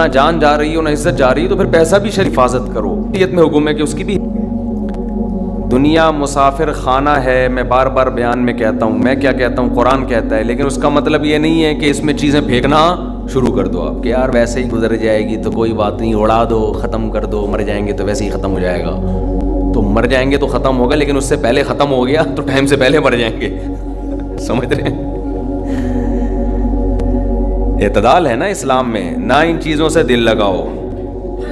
نہ جان جا رہی ہو نہ عزت جا رہی ہے تو پھر پیسہ بھی شریف حفاظت کرو. نیت میں حکم ہے کہ اس کی بھی. دنیا مسافر خانہ ہے. میں بار بار بیان میں کہتا ہوں, میں کیا کہتا ہوں, قرآن کہتا ہے, لیکن اس کا مطلب یہ نہیں ہے کہ اس میں چیزیں پھینکنا شروع کر دو آپ کہ یار ویسے ہی گزر جائے گی تو کوئی بات نہیں, اڑا دو, ختم کر دو, مر جائیں گے تو ویسے ہی ختم ہو جائے گا. تو مر جائیں گے تو ختم ہوگا, لیکن اس سے پہلے ختم ہو گیا تو ٹائم سے پہلے مر جائیں گے. سمجھ رہے ہیں؟ اعتدال ہے نا اسلام میں. نہ ان چیزوں سے دل لگاؤ.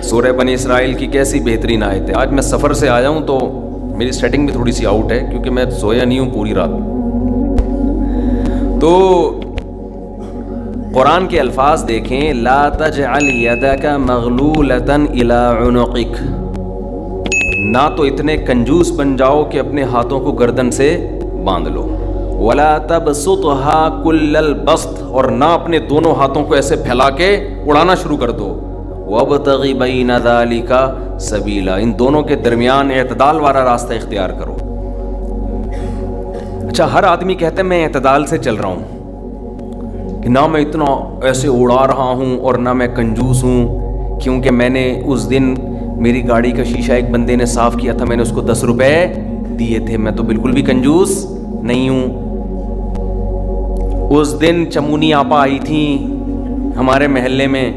سورہ بنی اسرائیل کی کیسی بہترین آیت ہے. آج میں سفر سے آیا ہوں تو میری سیٹنگ بھی تھوڑی سی آؤٹ ہے کیونکہ میں سویا نہیں ہوں پوری رات. تو قرآن کے الفاظ دیکھیں, لا تجعل یدک مغلولۃ الی عنقک. نہ تو اتنے کنجوس بن جاؤ کہ اپنے ہاتھوں کو گردن سے باندھ لو. ولا تبسطها کل البسط. اور نہ اپنے دونوں ہاتھوں کو ایسے پھیلا کے اڑانا شروع کر دو. وابتغ بین ذلک سبیلا. ان دونوں کے درمیان اعتدال والا راستہ اختیار کرو. اچھا, ہر آدمی کہتا ہے میں اعتدال سے چل رہا ہوں کہ نہ میں اتنا ایسے اڑا رہا ہوں اور نہ میں کنجوس ہوں, کیونکہ میں نے اس دن میری گاڑی کا شیشہ ایک بندے نے صاف کیا تھا, میں نے اس کو 10 روپے دیے تھے, میں تو بالکل بھی کنجوس نہیں ہوں. اس دن چمونی آپا آئی تھیں ہمارے محلے میں,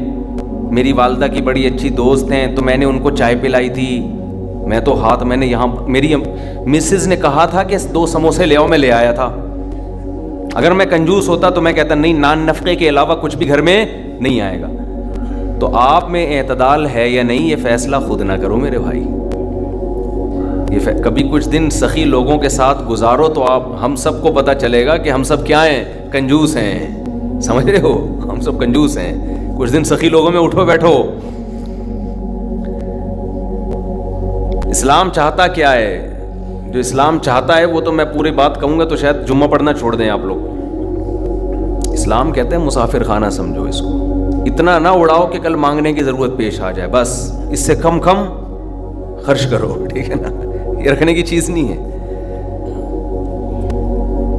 میری والدہ کی بڑی اچھی دوست ہیں, تو میں نے ان کو چائے پلائی تھی. میں تو میں نے یہاں میری مسز نے کہا تھا کہ 2 سموسے لے آؤ, میں لے آیا تھا. اگر میں کنجوس ہوتا تو میں کہتا نہیں, نان نفقے کے علاوہ کچھ بھی گھر میں نہیں آئے گا. تو آپ میں اعتدال ہے یا نہیں, یہ فیصلہ خود نہ کرو میرے بھائی. یہ کبھی کچھ دن سخی لوگوں کے ساتھ گزارو تو ہم سب کو پتہ چلے گا کہ ہم سب کیا ہیں, کنجوس ہیں. سمجھ رہے ہو, ہم سب کنجوس ہیں. کچھ دن سخی لوگوں میں اٹھو بیٹھو. اسلام چاہتا کیا ہے؟ جو اسلام چاہتا ہے وہ تو میں پوری بات کہوں گا تو شاید جمعہ پڑھنا چھوڑ دیں آپ لوگ. اسلام کہتے ہیں مسافر خانہ سمجھو اس کو. اتنا نہ اڑاؤ کہ کل مانگنے کی ضرورت پیش آ جائے, بس اس سے کم خرچ کرو, ٹھیک ہے نا. یہ رکھنے کی چیز نہیں ہے.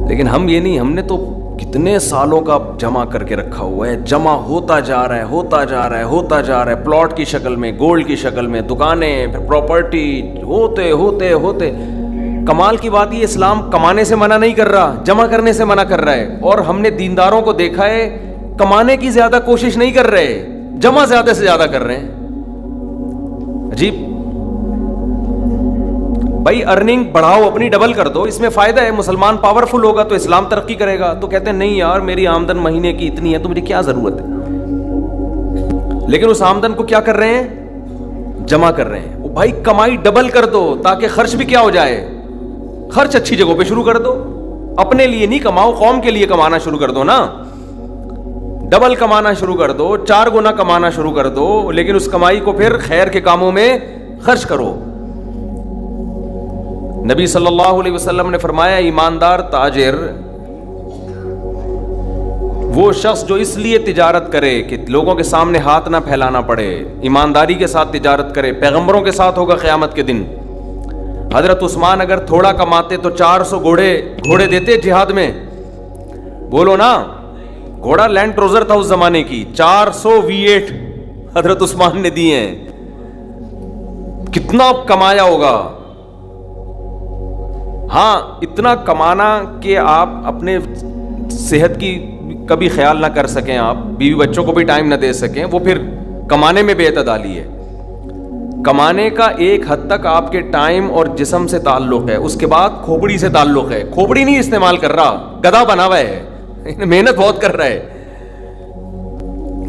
لیکن ہم یہ نہیں, ہم نے تو کتنے سالوں کا جمع کر کے رکھا ہوا ہے, جمع ہوتا جا رہا ہے, ہوتا جا رہا ہے, ہوتا جا رہا ہے, پلاٹ کی شکل میں, گولڈ کی شکل میں, دکانیں, پھر پراپرٹی, ہوتے ہوتے ہوتے. کمال کی بات یہ, اسلام کمانے سے منع نہیں کر رہا, جمع کرنے سے منع کر رہا ہے. اور ہم نے دینداروں کو دیکھا ہے کمانے کی زیادہ کوشش نہیں کر رہے, جمع زیادہ سے زیادہ کر رہے ہیں. عجیب بھائی, ارننگ بڑھاؤ, اپنی ڈبل کر دو, اس میں فائدہ ہے. مسلمان پاورفل ہوگا تو اسلام ترقی کرے گا. تو کہتے ہیں نہیں یار میری آمدن مہینے کی اتنی ہے تو مجھے کیا ضرورت ہے. لیکن اس آمدن کو کیا کر رہے ہیں, جمع کر رہے ہیں. بھائی کمائی ڈبل کر دو تاکہ خرچ بھی کیا ہو جائے, خرچ اچھی جگہوں پہ شروع کر دو. اپنے لیے نہیں کماؤ, قوم کے لیے کمانا شروع کر دو نا. ڈبل کمانا شروع کر دو, 4 گنا کمانا شروع کر دو, لیکن اس کمائی کو پھر خیر کے کاموں میں خرچ کرو. نبی صلی اللہ علیہ وسلم نے فرمایا ایماندار تاجر وہ شخص جو اس لیے تجارت کرے کہ لوگوں کے سامنے ہاتھ نہ پھیلانا پڑے, ایمانداری کے ساتھ تجارت کرے. پیغمبروں کے ساتھ ہوگا قیامت کے دن. حضرت عثمان اگر تھوڑا کماتے تو 400 گھوڑے دیتے جہاد میں. بولو نا, گھوڑا لینڈ کروزر تھا اس زمانے کی, 400 V8 حضرت عثمان نے دیے ہیں. کتنا کمایا ہوگا. ہاں اتنا کمانا کہ آپ اپنے صحت کی کبھی خیال نہ کر سکیں, آپ بیوی بچوں کو بھی ٹائم نہ دے سکیں, وہ پھر کمانے میں بے اعتدالی ہے. کمانے کا ایک حد تک آپ کے ٹائم اور جسم سے تعلق ہے, اس کے بعد کھوپڑی سے تعلق ہے. کھوپڑی نہیں استعمال کر رہا, گدھا بنا ہوا ہے, محنت بہت کر رہا ہے.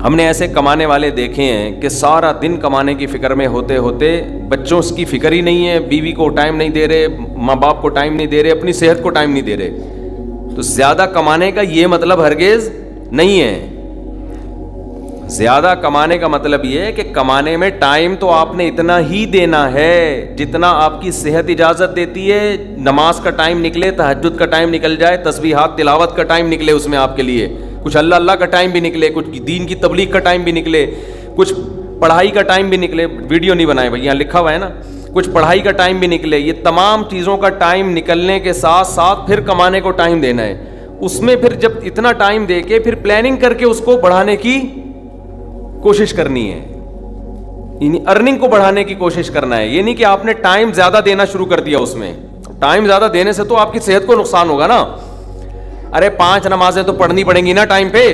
ہم نے ایسے کمانے والے دیکھے ہیں کہ سارا دن کمانے کی فکر میں ہوتے ہوتے بچوں کی فکر ہی نہیں ہے, بیوی کو ٹائم نہیں دے رہے, ماں باپ کو ٹائم نہیں دے رہے, اپنی صحت کو ٹائم نہیں دے رہے. تو زیادہ کمانے کا یہ مطلب ہرگز نہیں ہے. زیادہ کمانے کا مطلب یہ ہے کہ کمانے میں ٹائم تو آپ نے اتنا ہی دینا ہے جتنا آپ کی صحت اجازت دیتی ہے. نماز کا ٹائم نکلے, تہجد کا ٹائم نکل جائے, تسبیحات تلاوت کا ٹائم نکلے اس میں آپ کے لیے, کچھ اللہ کا ٹائم بھی نکلے, کچھ دین کی تبلیغ کا ٹائم بھی نکلے, کچھ پڑھائی کا ٹائم بھی نکلے. ویڈیو نہیں بنائے بھائی, یہاں لکھا ہوا ہے نا, کچھ پڑھائی کا ٹائم بھی نکلے. یہ تمام چیزوں کا ٹائم نکلنے کے ساتھ ساتھ پھر کمانے کو ٹائم دینا ہے. اس میں پھر جب اتنا ٹائم دے کے پھر پلاننگ کر کے اس کو بڑھانے کی کوشش کرنی ہے, یعنی ارننگ کو بڑھانے کی کوشش کرنا ہے. یہ نہیں کہ آپ نے ٹائم زیادہ دینا شروع کر دیا اس میں. ٹائم زیادہ دینے سے تو آپ کی صحت کو نقصان ہوگا نا. ارے 5 نمازیں تو پڑھنی پڑیں گی نا ٹائم پہ,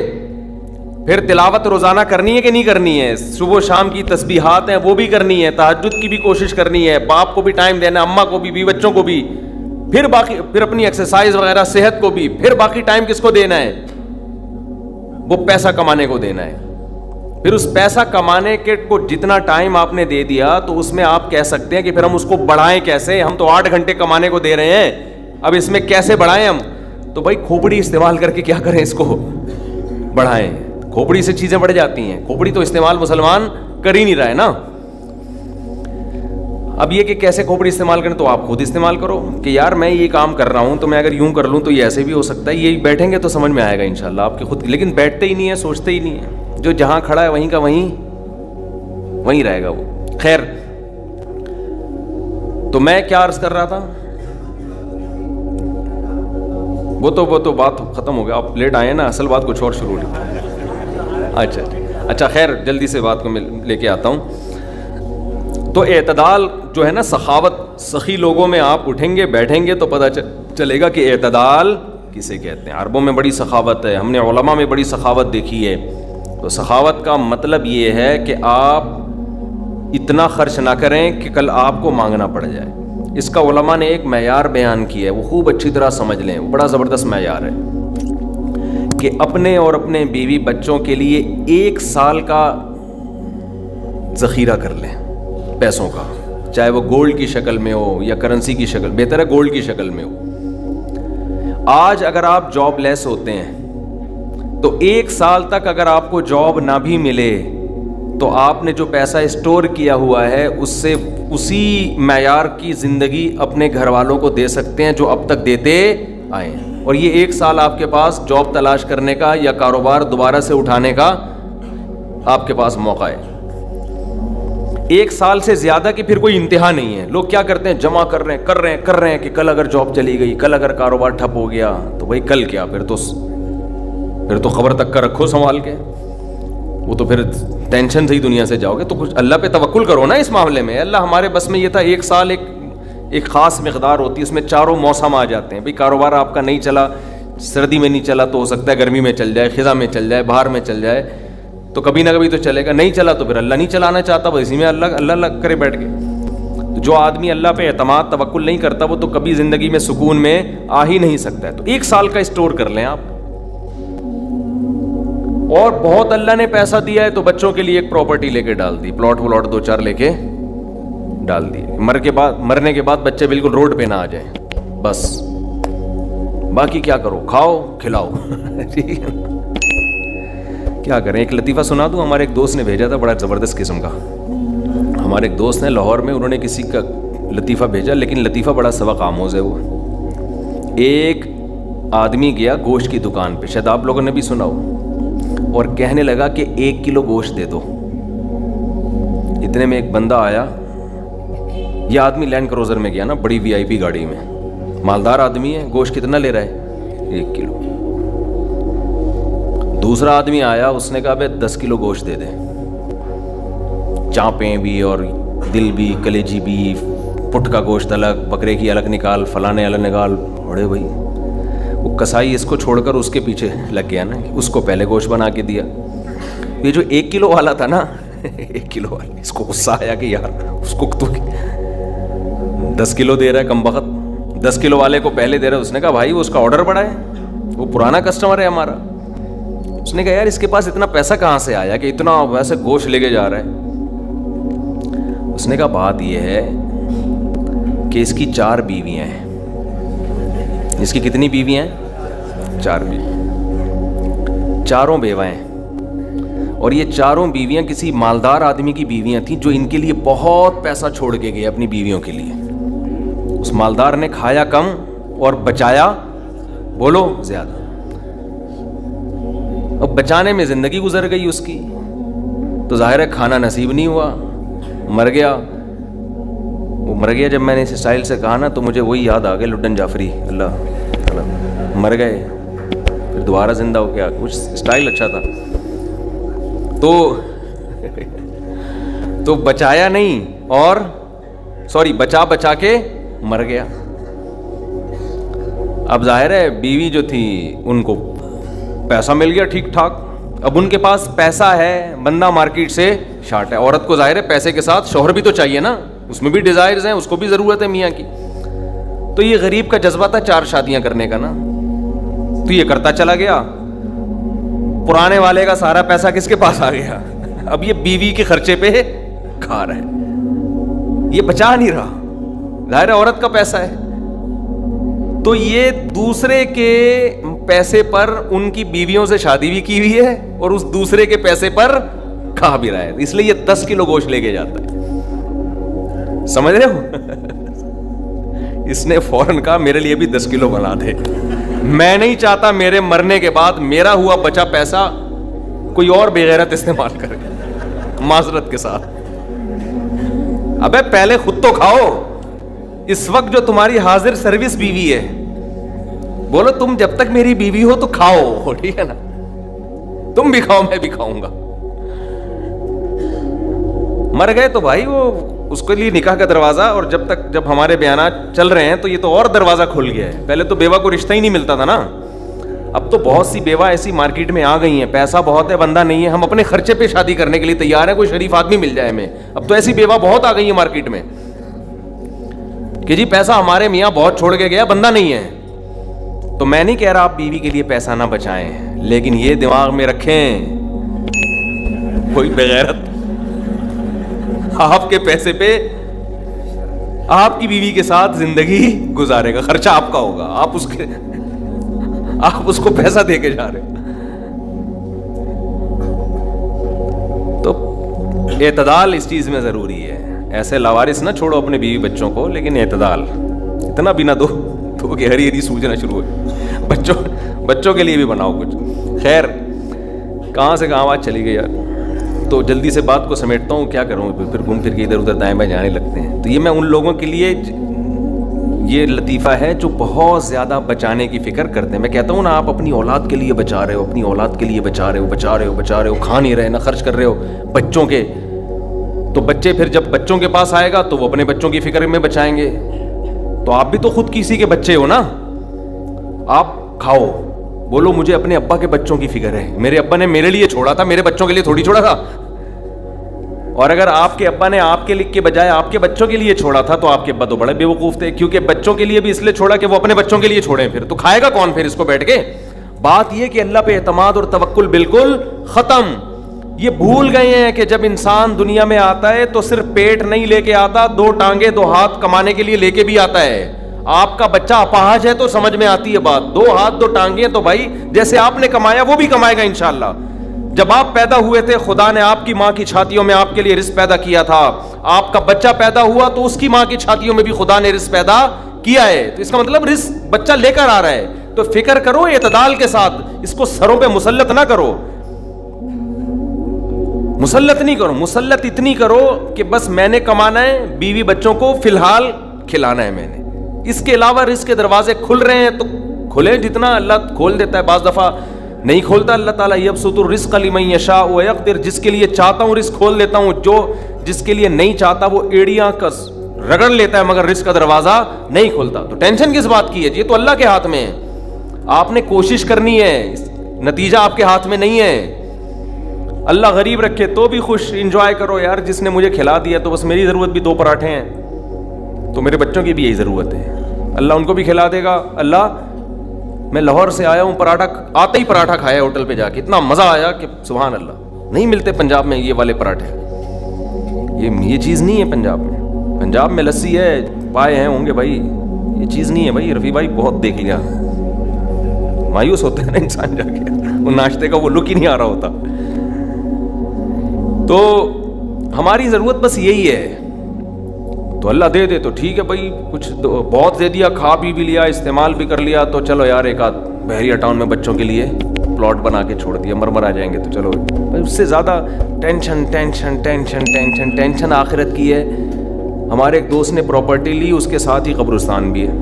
پھر تلاوت روزانہ کرنی ہے کہ نہیں کرنی ہے, صبح شام کی تسبیحات ہیں وہ بھی کرنی ہے, تہجد کی بھی کوشش کرنی ہے, باپ کو بھی ٹائم دینا ہے, اماں کو بھی, بیوی بچوں کو بھی, پھر باقی پھر اپنی ایکسرسائز وغیرہ صحت کو بھی, پھر باقی ٹائم کس کو دینا ہے, وہ پیسہ کمانے کو دینا ہے. پھر اس پیسہ کمانے کے کو جتنا ٹائم آپ نے دے دیا تو اس میں آپ کہہ سکتے ہیں کہ پھر ہم اس کو بڑھائیں کیسے, ہم تو 8 گھنٹے کمانے کو دے رہے ہیں, اب اس میں کیسے بڑھائیں ہم. تو بھائی کھوپڑی استعمال کر کے کیا کریں, اس کو بڑھائیں. کھوپڑی سے چیزیں بڑھ جاتی ہیں. کھوپڑی تو استعمال مسلمان کر ہی نہیں رہا ہے نا. اب یہ کہ کیسے کھوپڑی استعمال کریں, تو آپ خود استعمال کرو کہ یار میں یہ کام کر رہا ہوں تو میں اگر یوں کر لوں تو یہ ایسے بھی ہو سکتا ہے. یہ بیٹھیں گے تو سمجھ میں آئے گا انشاءاللہ آپ کے خود, لیکن بیٹھتے ہی نہیں ہیں, سوچتے ہی نہیں ہیں. جو جہاں کھڑا ہے وہیں کا وہیں رہے گا وہ. خیر, تو میں کیا عرض کر رہا تھا, وہ تو بات ختم ہو گیا, آپ لیٹ آئے نا, اصل بات کچھ اور شروع ہوئی. اچھا خیر, جلدی سے بات کو میں لے کے آتا ہوں. تو اعتدال جو ہے نا, سخاوت, سخی لوگوں میں آپ اٹھیں گے بیٹھیں گے تو پتہ چلے گا کہ اعتدال کسے کہتے ہیں. عربوں میں بڑی سخاوت ہے, ہم نے علماء میں بڑی سخاوت دیکھی ہے. تو سخاوت کا مطلب یہ ہے کہ آپ اتنا خرچ نہ کریں کہ کل آپ کو مانگنا پڑ جائے. اس کا علماء نے ایک معیار بیان کیا ہے, وہ خوب اچھی طرح سمجھ لیں, وہ بڑا زبردست معیار ہے کہ اپنے اور اپنے بیوی بچوں کے لیے 1 سال کا ذخیرہ کر لیں پیسوں کا, چاہے وہ گولڈ کی شکل میں ہو یا کرنسی کی شکل, بہتر ہے گولڈ کی شکل میں ہو. آج اگر آپ جاب لیس ہوتے ہیں تو 1 سال تک اگر آپ کو جاب نہ بھی ملے تو آپ نے جو پیسہ اسٹور کیا ہوا ہے اس سے اسی معیار کی زندگی اپنے گھر والوں کو دے سکتے ہیں جو اب تک دیتے آئے ہیں. اور یہ 1 سال آپ کے پاس جاب تلاش کرنے کا یا کاروبار دوبارہ سے اٹھانے کا آپ کے پاس موقع ہے. 1 سال سے زیادہ کی پھر کوئی انتہا نہیں ہے. لوگ کیا کرتے ہیں, جمع کر رہے ہیں کہ کل اگر جاب چلی گئی, کل اگر کاروبار ٹھپ ہو گیا تو بھائی کل کیا, پھر تو خبر تک کا رکھو سنبھال کے, وہ تو پھر ٹینشن سے ہی دنیا سے جاؤ گے. تو کچھ اللہ پہ توکل کرو نا اس معاملے میں. اللہ ہمارے بس میں یہ تھا, 1 سال ایک خاص مقدار ہوتی ہے, اس میں چاروں موسم آ جاتے ہیں. بھئی کاروبار آپ کا نہیں چلا, سردی میں نہیں چلا تو ہو سکتا ہے گرمی میں چل جائے, خزاں میں چل جائے, باہر میں چل جائے, تو کبھی نہ کبھی تو چلے گا. نہیں چلا تو پھر اللہ نہیں چلانا چاہتا, وہ اسی میں اللہ کرے بیٹھ کے. جو آدمی اللہ پہ اعتماد توکل نہیں کرتا وہ تو کبھی زندگی میں سکون میں آ ہی نہیں سکتا ہے. تو 1 سال کا اسٹور کر لیں آپ. اور بہت اللہ نے پیسہ دیا ہے تو بچوں کے لیے ایک پراپرٹی لے کے ڈال دی, پلاٹ 2-4 لے کے ڈال دیے. مرنے کے بعد بچے بالکل روڈ پہ نہ آ جائیں, بس باقی کیا کرو, کھاؤ کھلاؤ. ٹھیک ہے, کیا کریں. ایک لطیفہ سنا دوں, ہمارے ایک دوست نے بھیجا تھا, بڑا زبردست قسم کا. ہمارے ایک دوست ہیں لاہور میں, انہوں نے کسی کا لطیفہ بھیجا, لیکن لطیفہ بڑا سبق آموز ہے. وہ ایک آدمی گیا گوشت کی دکان پہ, شاید آپ لوگوں نے بھی سنا ہو, اور کہنے لگا کہ 1 کلو گوشت دے دو. اتنے میں ایک بندہ آیا, یہ آدمی لینڈ کروزر میں گیا نا, بڑی VIP گاڑی میں, مالدار آدمی ہے. گوشت کتنا لے رہا ہے, 1 کلو. دوسرا آدمی آیا, اس نے کہا بھائی 10 کلو گوشت دے دے, چانپیں بھی اور دل بھی, کلیجی بھی, پٹ کا گوشت الگ, بکرے کی الگ نکال, فلانے الگ نکال. بڑے بھائی وہ کسائی اس کو چھوڑ کر اس کے پیچھے لگ گیا نا, اس کو پہلے گوشت بنا کے دیا. یہ جو 1 کلو والا تھا نا, 1 کلو والا, اس کو غصہ آیا کہ یار اس کو تو 10 کلو دے رہا ہے کم بخت, 10 کلو والے کو پہلے دے رہا ہے. اس نے کہا بھائی وہ اس کا آرڈر بڑا ہے, وہ پرانا کسٹمر ہے ہمارا. اس نے کہا یار اس کے پاس اتنا پیسہ کہاں سے آیا کہ اتنا ویسے گوشت لے کے جا رہا ہے. اس نے کہا بات یہ ہے کہ اس کی 4 بیویاں ہیں. اس کی کتنی بیویاں ہیں, 4 بیوی, چاروں بیوہ ہیں. اور یہ چاروں بیویاں کسی مالدار آدمی کی بیویاں تھیں جو ان کے لیے بہت پیسہ چھوڑ کے گئے اپنی بیویوں کے لیے. اس مالدار نے کھایا کم اور بچایا بولو زیادہ. اب بچانے میں زندگی گزر گئی اس کی, تو ظاہر ہے کھانا نصیب نہیں ہوا, مر گیا. وہ مر گیا جب میں نے اس اسٹائل سے کہا نا, تو مجھے وہی یاد آ گیا لڈن جعفری, اللہ مر گئے پھر دوبارہ زندہ ہو گیا, کچھ اسٹائل اچھا تھا. تو تو بچایا نہیں اور بچا کے مر گیا. اب ظاہر ہے بیوی جو تھی ان کو پیسہ مل گیا ٹھیک ٹھاک, اب ان کے پاس پیسہ ہے, بندہ مارکیٹ سے شارٹ ہے. عورت کو ظاہر ہے پیسے کے ساتھ شوہر بھی تو چاہیے نا, اس میں بھی ڈیزائرز ہیں, اس کو بھی ضرورت ہے میاں کی. تو یہ غریب کا جذبہ تھا 4 شادیاں کرنے کا نا, تو یہ کرتا چلا گیا. پرانے والے کا سارا پیسہ کس کے پاس آ گیا, اب یہ بیوی کے خرچے پہ کھا رہا ہے, یہ بچا نہیں رہا, ظاہر ہے عورت کا پیسہ ہے. تو یہ دوسرے کے پیسے پر ان کی بیویوں سے شادی بھی کی ہوئی ہے اور اس دوسرے کے پیسے پر کھا بھی رہا ہے, اس لیے یہ 10 کلو گوشت لے کے جاتا ہے. سمجھ رہے ہو, اس نے فوراً کہا میرے لیے بھی 10 کلو بنا دے, میں نہیں چاہتا میرے مرنے کے بعد میرا ہوا بچا پیسہ کوئی اور بے غیرت استعمال کرے. معذرت کے ساتھ, ابے پہلے خود تو کھاؤ. اس وقت جو تمہاری حاضر سروس بیوی ہے, بولو تم جب تک میری بیوی ہو تو کھاؤ, ٹھیک ہے نا, تم بھی کھاؤ میں بھی کھاؤں گا. مر گئے تو بھائی وہ اس کے لیے نکاح کا دروازہ, اور جب ہمارے بیانات چل رہے ہیں تو یہ تو اور دروازہ کھل گیا ہے. پہلے تو بیوہ کو رشتہ ہی نہیں ملتا تھا نا, اب تو بہت سی بیوہ ایسی مارکیٹ میں آ گئی ہیں, پیسہ بہت ہے, بندہ نہیں ہے, ہم اپنے خرچے پہ شادی کرنے کے لیے تیار ہیں, کوئی شریف آدمی مل جائے ہمیں. اب تو ایسی بیوہ بہت آ گئی ہے مارکیٹ میں کہ جی پیسہ ہمارے میاں بہت چھوڑ کے گیا, بندہ نہیں ہے. تو میں نہیں کہہ رہا آپ بیوی کے لیے پیسہ نہ بچائیں, لیکن یہ دماغ میں رکھیں کوئی بغیرت آپ کے پیسے پہ آپ کی بیوی کے ساتھ زندگی گزارے گا, خرچہ آپ کا ہوگا, آپ اس کو پیسہ دے کے جا رہے ہو. تو اعتدال اس چیز میں ضروری ہے. ایسے لاوارث نہ چھوڑو اپنے بیوی بچوں کو, لیکن اعتدال, اتنا بھی نہ دو کہ ہری ہری سوجنا شروع ہو. بچوں کے لیے بھی بناؤ کچھ. خیر, کہاں سے کہاں بات چلی گئی یار, تو جلدی سے بات کو سمیٹتا ہوں, کیا کروں, پھر گھوم پھر کے ادھر ادھر دائیں بائیں جانے لگتے ہیں. تو یہ میں ان لوگوں کے لیے یہ لطیفہ ہے جو بہت زیادہ بچانے کی فکر کرتے ہیں. میں کہتا ہوں نا, آپ اپنی اولاد کے لیے بچا رہے ہو, اپنی اولاد کے لیے بچا رہے ہو, کھا نہیں رہے نہ خرچ کر رہے ہو بچوں کے, تو بچے پھر جب بچوں کے پاس آئے گا تو وہ اپنے بچوں کی فکر میں بچائیں گے. تو آپ بھی تو خود کسی کے بچے ہو نا, آپ کھاؤ, بولو مجھے اپنے ابا کے بچوں کی فکر ہے, میرے ابا نے میرے لیے چھوڑا تھا, میرے بچوں کے لیے تھوڑی چھوڑا تھا. اور اگر آپ کے ابا نے آپ کے بجائے آپ کے بچوں کے لیے چھوڑا تھا تو آپ کے ابا تو بڑے بے وقوف تھے, کیونکہ بچوں کے لیے بھی اس لیے چھوڑا کہ وہ اپنے بچوں کے لیے چھوڑیں, پھر تو کھائے گا کون پھر اس کو بیٹھ کے. بات یہ کہ اللہ پہ اعتماد اور توکل بالکل ختم. یہ بھول گئے ہیں کہ جب انسان دنیا میں آتا ہے تو صرف پیٹ نہیں لے کے آتا, 2 ٹانگیں 2 ہاتھ کمانے کے لیے لے کے بھی آتا ہے. آپ کا بچہ اپاہج ہے تو سمجھ میں آتی ہے بات, 2 ہاتھ 2 ٹانگیں, تو بھائی جیسے آپ نے کمایا وہ بھی کمائے گا انشاءاللہ. جب آپ پیدا ہوئے تھے خدا نے آپ کی ماں کی چھاتیوں میں آپ کے لیے رزق پیدا کیا تھا, آپ کا بچہ پیدا ہوا تو اس کی ماں کی چھاتیوں میں بھی خدا نے رزق پیدا کیا ہے. تو اس کا مطلب رزق بچہ لے کر آ رہا ہے. تو فکر کرو اعتدال کے ساتھ, اس کو سروں پہ مسلط نہ کرو, مسلط نہیں کرو, مسلط اتنی کرو کہ بس میں نے کمانا ہے, بیوی بچوں کو فی الحال کھلانا ہے میں نے, اس کے علاوہ رزق کے دروازے کھل رہے ہیں تو کھلے, جتنا اللہ کھول دیتا ہے, بعض دفعہ نہیں کھولتا اللہ تعالیٰ. یبسط الرزق لمن یشاء ویقدر, جس کے لیے چاہتا ہوں رزق کھول دیتا ہوں, جس کے لیے نہیں چاہتا وہ ایڑیاں کس رگڑ لیتا ہے مگر رزق کا دروازہ نہیں کھولتا. تو ٹینشن کس بات کی ہے, یہ تو اللہ کے ہاتھ میں ہے, آپ نے کوشش کرنی ہے, نتیجہ آپ کے ہاتھ میں نہیں ہے. اللہ غریب رکھے تو بھی خوش, انجوائے کرو یار, جس نے مجھے کھلا دیا تو بس میری ضرورت بھی 2 پراٹھے ہیں, تو میرے بچوں کی بھی یہی ضرورت ہے, اللہ ان کو بھی کھلا دے گا. اللہ میں لاہور سے آیا ہوں, پراٹھا آتے ہی پراٹھا کھایا ہوٹل پہ جا کے, اتنا مزہ آیا کہ سبحان اللہ, نہیں ملتے پنجاب میں یہ والے پراٹھے, یہ چیز نہیں ہے پنجاب میں. پنجاب میں لسی ہے, پائے ہیں ہوں گے بھائی, یہ چیز نہیں ہے بھائی. رفیع بھائی بہت دیکھ لیا, مایوس ہوتا ہے نا انسان جا کے, وہ ناشتے کا وہ لک ہی نہیں آ رہا ہوتا. تو ہماری ضرورت بس یہی ہے, تو اللہ دے دے تو ٹھیک ہے بھائی, کچھ بہت دے دیا, کھا بھی لیا, استعمال بھی کر لیا, تو چلو یار ایک آدھ بحریہ ٹاؤن میں بچوں کے لیے پلاٹ بنا کے چھوڑ دیا, مرمر آ جائیں گے تو چلو. اس سے زیادہ tension tension tension tension tension آخرت کی ہے. ہمارے ایک دوست نے پراپرٹی لی, اس کے ساتھ ہی قبرستان بھی ہے,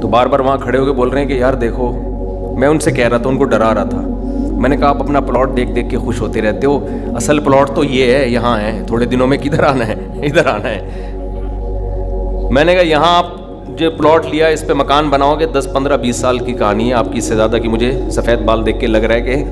تو بار بار وہاں کھڑے ہو کے بول رہے ہیں کہ یار دیکھو, میں ان سے کہہ رہا تھا, ان کو ڈرا رہا تھا, میں نے کہا آپ اپنا پلاٹ دیکھ دیکھ کے خوش ہوتے رہتے ہو, اصل پلاٹ تو یہ ہے, یہاں ہے, تھوڑے دنوں میں کدھر آنا ہے, ادھر آنا ہے. میں نے کہا یہاں آپ جو پلاٹ لیا اس پہ مکان بناؤ گے 10 15 20 سال کی کہانی ہے آپ کی, اس سے زیادہ کی مجھے سفید بال دیکھ کے لگ رہا ہے کہ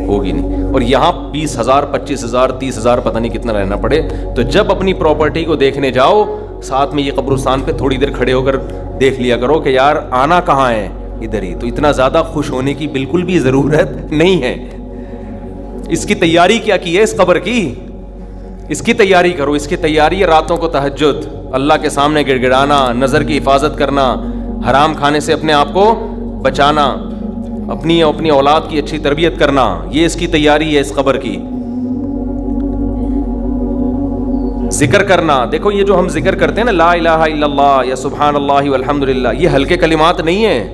ہوگی نہیں. اور یہاں 20,000 25,000 30,000 پتہ نہیں کتنا رہنا پڑے. تو جب اپنی پراپرٹی کو دیکھنے جاؤ, ساتھ میں یہ قبرستان پہ تھوڑی دیر کھڑے ہو کر دیکھ لیا کرو کہ یار آنا کہاں ہے, ادھر ہی. تو اتنا زیادہ خوش ہونے کی بالکل بھی ضرورت نہیں ہے. اس کی تیاری کیا کی ہے, اس قبر کی, اس کی تیاری کرو. اس کی تیاری ہے راتوں کو تہجد, اللہ کے سامنے گڑ گڑانا, نظر کی حفاظت کرنا, حرام کھانے سے اپنے آپ کو بچانا, اپنی اولاد کی اچھی تربیت کرنا. یہ اس کی تیاری ہے اس قبر کی. ذکر کرنا, دیکھو یہ جو ہم ذکر کرتے ہیں نا, لا الہ الا اللہ یا سبحان اللہ والحمد للہ, یہ ہلکے کلمات نہیں ہیں.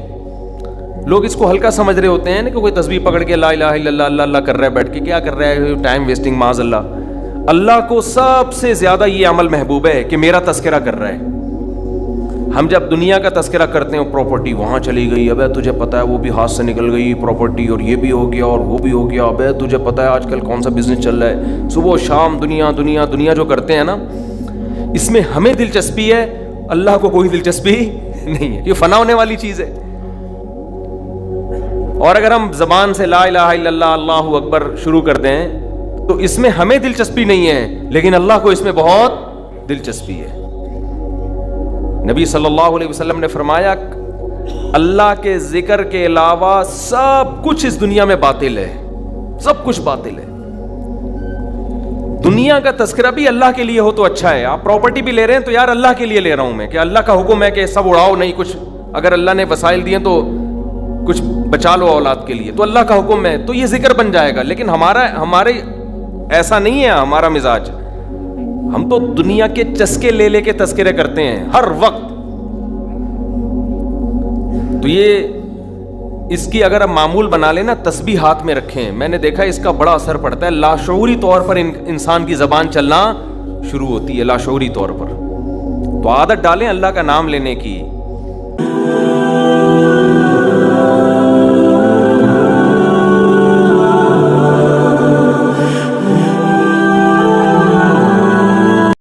لوگ اس کو ہلکا سمجھ رہے ہوتے ہیں نا کہ کوئی تسبیح پکڑ کے لا الہ الا اللہ اللہ اللہ کر رہا ہے بیٹھ کے, کیا کر رہا ہے, ٹائم ویسٹنگ, معاذ اللہ. اللہ کو سب سے زیادہ یہ عمل محبوب ہے کہ میرا تذکرہ کر رہا ہے. ہم جب دنیا کا تذکرہ کرتے ہیں, پراپرٹی وہاں چلی گئی, ابے تجھے پتہ ہے وہ بھی ہاتھ سے نکل گئی پراپرٹی, اور یہ بھی ہو گیا اور وہ بھی ہو گیا, ابے تجھے پتہ ہے آج کل کون سا بزنس چل رہا ہے, صبح و شام دنیا دنیا دنیا جو کرتے ہیں نا, اس میں ہمیں دلچسپی ہے, اللہ کو کوئی دلچسپی نہیں ہے. یہ فنا ہونے والی چیز ہے. اور اگر ہم زبان سے لا الہ الا اللہ اللہ اکبر شروع کر دیں تو اس میں ہمیں دلچسپی نہیں ہے, لیکن اللہ کو اس میں بہت دلچسپی ہے. نبی صلی اللہ علیہ وسلم نے فرمایا اللہ کے ذکر کے علاوہ سب کچھ اس دنیا میں باطل ہے, سب کچھ باطل ہے. دنیا کا تذکرہ بھی اللہ کے لیے ہو تو اچھا ہے. آپ پراپرٹی بھی لے رہے ہیں تو یار اللہ کے لیے لے رہا ہوں میں, کہ اللہ کا حکم ہے کہ سب اڑاؤ نہیں, کچھ اگر اللہ نے وسائل دیے تو کچھ بچا لو اولاد کے لیے, تو اللہ کا حکم ہے تو یہ ذکر بن جائے گا. لیکن ہمارے ایسا نہیں ہے ہمارا مزاج. ہم تو دنیا کے چسکے لے لے کے تذکرے کرتے ہیں ہر وقت. تو یہ اس کی اگر ہم معمول بنا لیں نا, تسبیح ہاتھ میں رکھیں, میں نے دیکھا اس کا بڑا اثر پڑتا ہے. لاشعوری طور پر انسان کی زبان چلنا شروع ہوتی ہے, لاشعوری طور پر. تو عادت ڈالیں اللہ کا نام لینے کی.